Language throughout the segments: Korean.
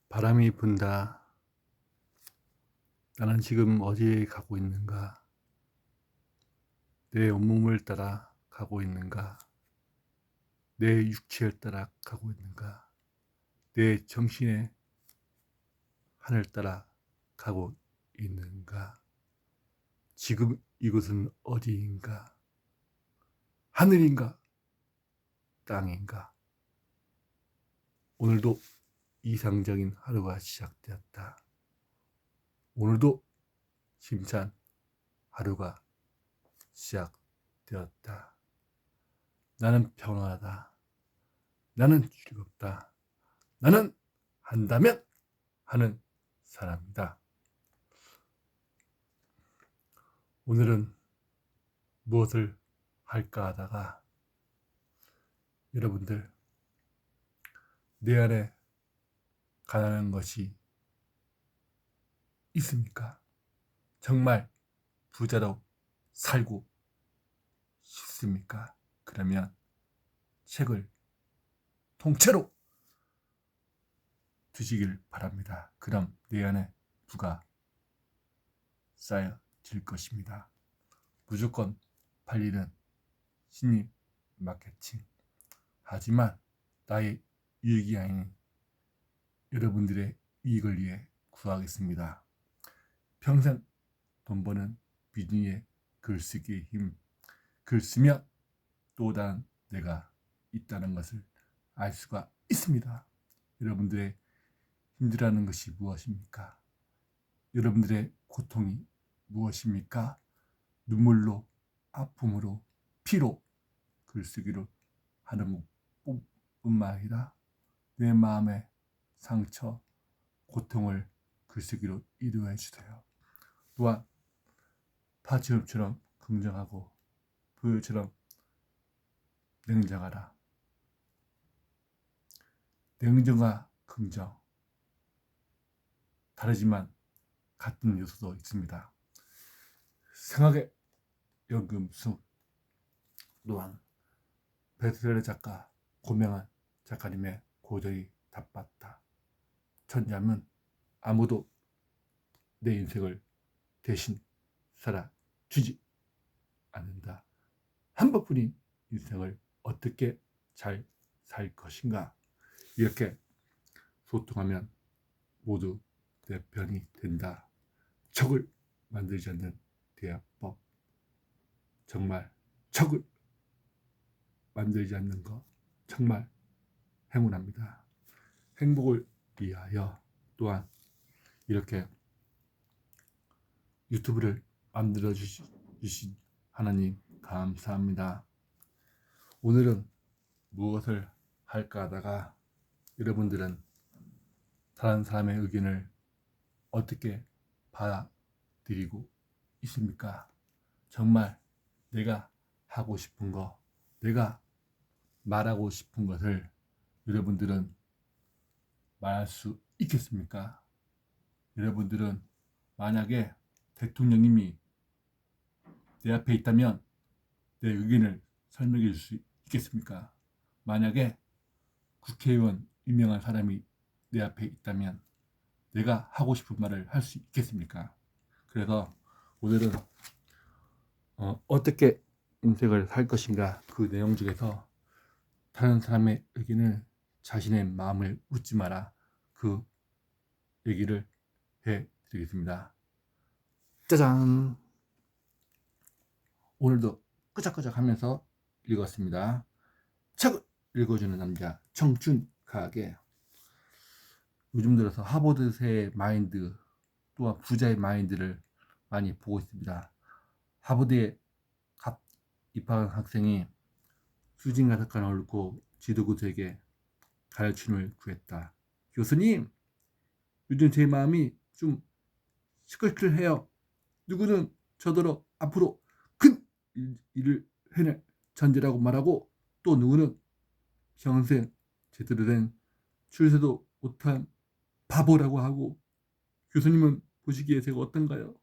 바람이 분다. 나는 지금 어디에 가고 있는가? 내 온몸을 따라 가고 있는가? 내 육체를 따라 가고 있는가? 내 정신의 하늘 따라 가고 있는가? 지금 이곳은 어디인가? 하늘인가? 땅인가? 오늘도 이상적인 하루가 시작되었다. 오늘도 힘찬 하루가 시작되었다. 나는 평안하다. 나는 즐겁다. 나는 한다면 하는 사람이다. 오늘은 무엇을 할까 하다가 여러분들 내 안에 가난한 것이 있습니까? 정말 부자로 살고 싶습니까? 그러면 책을 통째로 드시길 바랍니다. 그럼 내 안에 부가 쌓여질 것입니다. 무조건 팔리는 심리 마케팅. 하지만 나의 유익이 아닌 여러분들의 이익을 위해 구하겠습니다. 평생 돈 버는 비즈니스의 글쓰기의 힘. 글 쓰면 또 다른 내가 있다는 것을 알 수가 있습니다. 여러분들의 힘들어하는 것이 무엇입니까? 여러분들의 고통이 무엇입니까? 눈물로, 아픔으로, 피로 글쓰기를 하는 것뿐만 아니라 내 마음의 상처, 고통을 글쓰기로 이루어 주세요. 또한 파지음처럼 긍정하고 부유처럼 냉정하라. 냉정과 긍정 다르지만 같은 요소도 있습니다. 생각의 연금술 또한 베스트셀러 작가 고명한 작가님의 고전이 답봤다. 천자면 아무도 내 인생을 대신 살아주지 않는다. 한 번뿐인 인생을 어떻게 잘 살 것인가? 이렇게 소통하면 모두 내 편이 된다. 적을 만들지 않는 대화법. 정말 적을 만들지 않는 것 정말 행운합니다. 행복을 위하여 또한 이렇게 유튜브를 만들어 주신 하나님 감사합니다. 오늘은 무엇을 할까 하다가 여러분들은 다른 사람의 의견을 어떻게 받아들이고 있습니까? 정말 내가 하고 싶은 거, 내가 말하고 싶은 것을 여러분들은 말할 수 있겠습니까? 여러분들은 만약에 대통령님이 내 앞에 있다면 내 의견을 설명해 줄 수 있겠습니까? 만약에 국회의원 유명한 사람이 내 앞에 있다면 내가 하고 싶은 말을 할 수 있겠습니까? 그래서 오늘은 어떻게 인생을 살 것인가 그 내용 중에서 다른 사람의 의견을 자신의 마음을 묻지 마라 그 얘기를 해드리겠습니다. 짜잔! 오늘도 끄적끄적 하면서 읽었습니다. 책을 읽어주는 남자 청춘가게. 요즘 들어서 하버드의 마인드 또한 부자의 마인드를 많이 보고 있습니다. 하버드에 갓 입학한 학생이 수진 가득한 얼굴 지도교수에게 가르침을 구했다. 교수님, 요즘 제 마음이 좀 시끌시끌해요. 누구는 저더러 앞으로 큰 일을 해낼 천재라고 말하고 또 누구는 평생 제대로 된 출세도 못한 바보라고 하고 교수님은 보시기에 제가 어떤가요?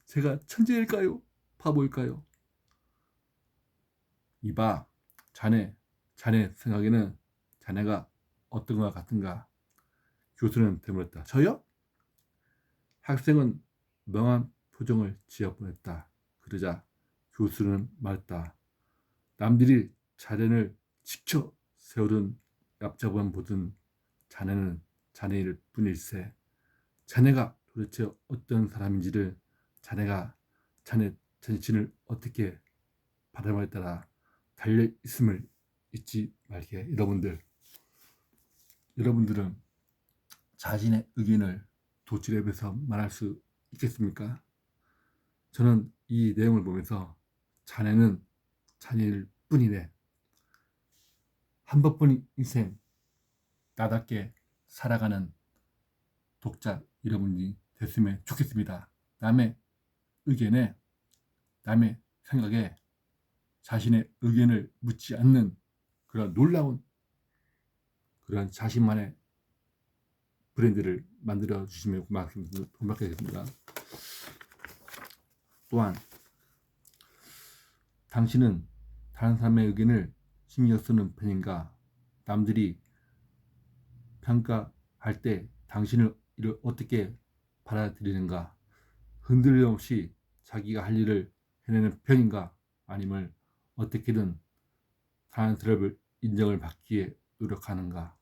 제가 천재일까요? 바보일까요? 이봐, 자네 생각에는 자네가 어떤 것 같은가? 교수는 되물었다. 저요? 학생은 멍한 표정을 지어 보냈다. 그러자 교수는 말했다. 남들이 자네를 지켜 세우던 얍잡은 보던 자네는 자네일 뿐일세. 자네가 도대체 어떤 사람인지를 자네가 자네 자신을 어떻게 바람에 따라 달려 있음을 잊지 말게. 여러분들은 자신의 의견을 도치랩에서 말할 수 있겠습니까? 저는 이 내용을 보면서 자네는 자네일 뿐이네. 한 번뿐인 인생 나답게 살아가는 독자 여러분이 됐으면 좋겠습니다. 남의 의견에 남의 생각에 자신의 의견을 묻지 않는 그런 놀라운 그런 자신만의 브랜드를 만들어 주시면 고맙겠습니다. 또한 당신은 다른 사람의 의견을 신경 쓰는 편인가? 남들이 평가할 때 당신을 어떻게 받아들이는가? 흔들림 없이 자기가 할 일을 해내는 편인가? 아니면 어떻게든 다른 사람을 인정을 받기에 노력하는가?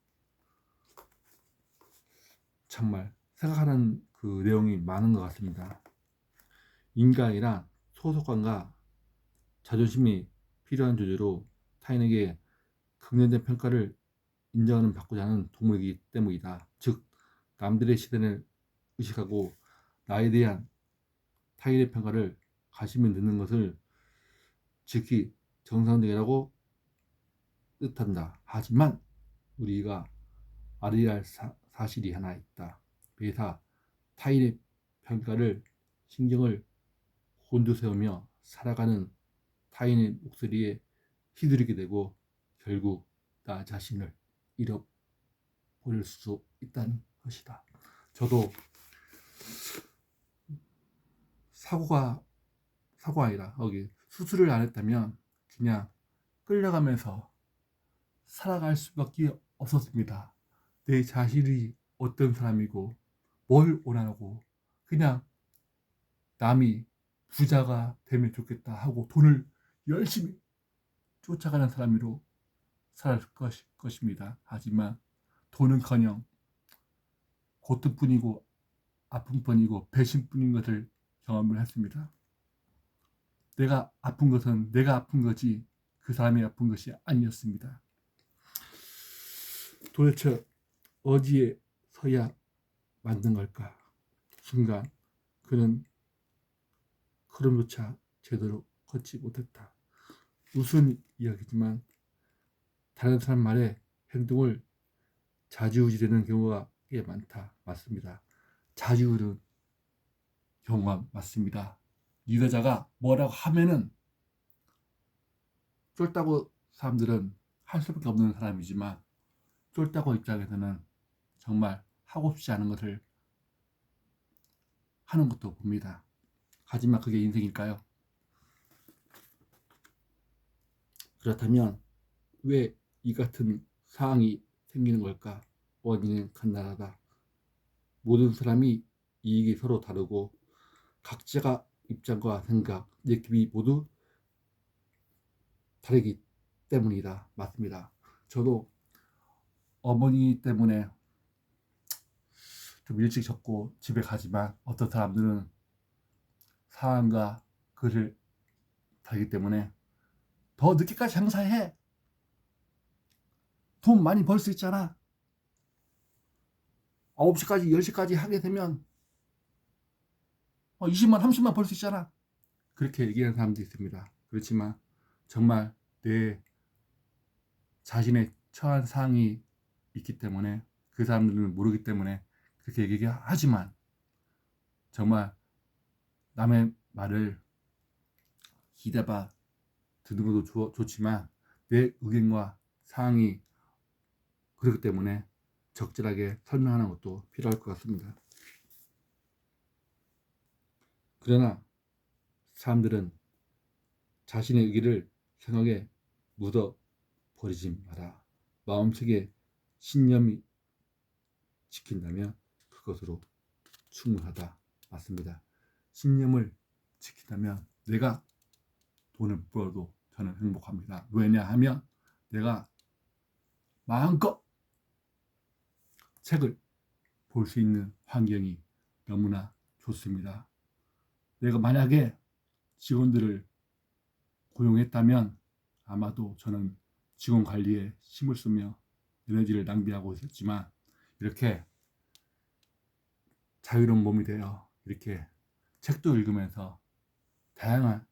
정말 생각하는 그 내용이 많은 것 같습니다. 인간이란 소속감과 자존심이 필요한 존재로 타인에게 긍정적 평가를 인정하는 받고자 하는 동물이기 때문이다. 즉 남들의 시선을 의식하고 나에 대한 타인의 평가를 가시면 듣는 것을 지극히 정상적이라고 뜻한다. 하지만 우리가 알아야 할 사실이 하나 있다. 매사 타인의 평가를 신경을 곤두세우며 살아가는 타인의 목소리에 휘두르게 되고 결국 나 자신을 잃어버릴 수 있다는 것이다. 저도 사고가 아니라 거기 수술을 안 했다면 그냥 끌려가면서 살아갈 수밖에 없었습니다. 내 자신이 어떤 사람이고 뭘 원하고 그냥 남이 부자가 되면 좋겠다 하고 돈을 열심히 쫓아가는 사람으로 살 것입니다. 하지만 돈은커녕 고통뿐이고 아픔뿐이고 배신뿐인 것을 경험을 했습니다. 내가 아픈 것은 내가 아픈 거지 그 사람이 아픈 것이 아니었습니다. 도대체 어디에 서야 맞는 걸까? 순간 그는 걸음조차 제대로 걷지 못했다. 무슨 이야기지만 다른 사람 말에 행동을 좌지우지되는 경우가 꽤 많다. 맞습니다. 좌지우지되는 경우가 맞습니다. 리더자가 뭐라고 하면은 쫄다고 사람들은 할 수밖에 없는 사람이지만 쫄다고 입장에서는 정말 하고 싶지 않은 것을 하는 것도 봅니다. 하지만 그게 인생일까요? 그렇다면 왜 이 같은 상황이 생기는 걸까? 원인은 간단하다. 모든 사람이 이익이 서로 다르고 각자가 입장과 생각, 느낌이 모두 다르기 때문이다. 맞습니다. 저도 어머니 때문에 좀 일찍 졌고 집에 가지만 어떤 사람들은 상황과 글을 다르기 때문에 더 늦게까지 장사해. 돈 많이 벌 수 있잖아. 9시까지 10시까지 하게 되면 20만 30만 벌 수 있잖아. 그렇게 얘기하는 사람도 있습니다. 그렇지만 정말 내 자신의 처한 상황이 있기 때문에 그 사람들은 모르기 때문에 그렇게 얘기하지만 정말 남의 말을 기대봐 듣는 것도 좋지만 내 의견과 상황이 그렇기 때문에 적절하게 설명하는 것도 필요할 것 같습니다. 그러나 사람들은 자신의 의기를 생각에 묻어 버리지 마라. 마음속에 신념이 지킨다면 그것으로 충분하다. 맞습니다. 신념을 지킨다면 내가 돈을 벌어도 저는 행복합니다. 왜냐하면 내가 마음껏 책을 볼 수 있는 환경이 너무나 좋습니다. 내가 만약에 직원들을 고용했다면 아마도 저는 직원 관리에 힘을 쓰며 에너지를 낭비하고 있었지만 이렇게 자유로운 몸이 되어 이렇게 책도 읽으면서 다양한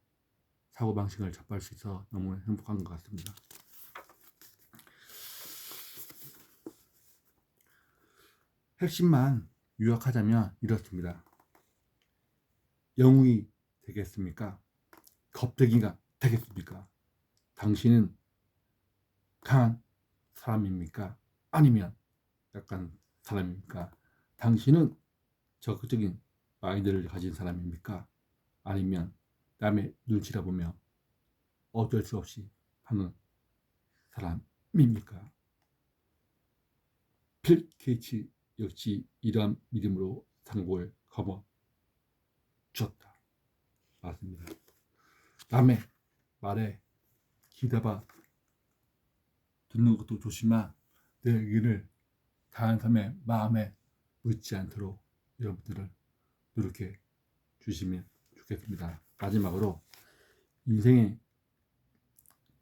사고방식을 접할 수 있어 너무 행복한 것 같습니다. 핵심만 요약하자면 이렇습니다. 영웅이 되겠습니까? 겁쟁이가 되겠습니까? 당신은 강한 사람입니까? 아니면 약간 사람입니까? 당신은 적극적인 마인드를 가진 사람입니까? 아니면 남의 눈치를 보며 어쩔 수 없이 하는 사람입니까? 필 게이츠 역시 이러한 믿음으로 상고를 거머 주었다. 맞습니다. 남의 말에 기대봐 듣는 것도 좋지만 내 의견을 다른 사람의 마음에 묻지 않도록 여러분들을 노력해 주시면 좋겠습니다. 마지막으로 인생의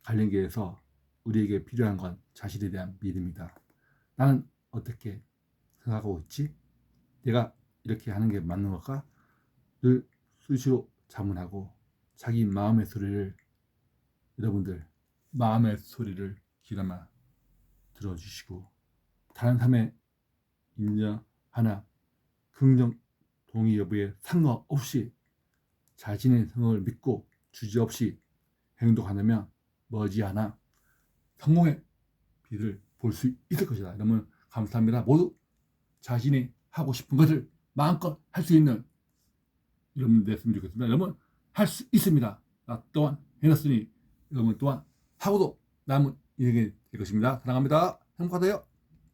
관련계에서 우리에게 필요한 건 자신에 대한 믿음이다. 나는 어떻게 생각하고 있지? 내가 이렇게 하는 게 맞는 걸까? 늘 수시로 자문하고 자기 마음의 소리를 여러분들 마음의 소리를 귀담아 들어주시고 다른 사람의 인정 하나 긍정 동의 여부에 상관없이 자신의 성을 믿고 주저없이 행동하면 머지않아 성공의 빛을 볼 수 있을 것이다. 여러분 감사합니다. 모두 자신이 하고 싶은 것을 마음껏 할 수 있는 여러분 됐으면 좋겠습니다. 여러분 할 수 있습니다. 나 또한 해놨으니 여러분 또한 하고도 남은 인생이 될 것입니다. 사랑합니다. 행복하세요.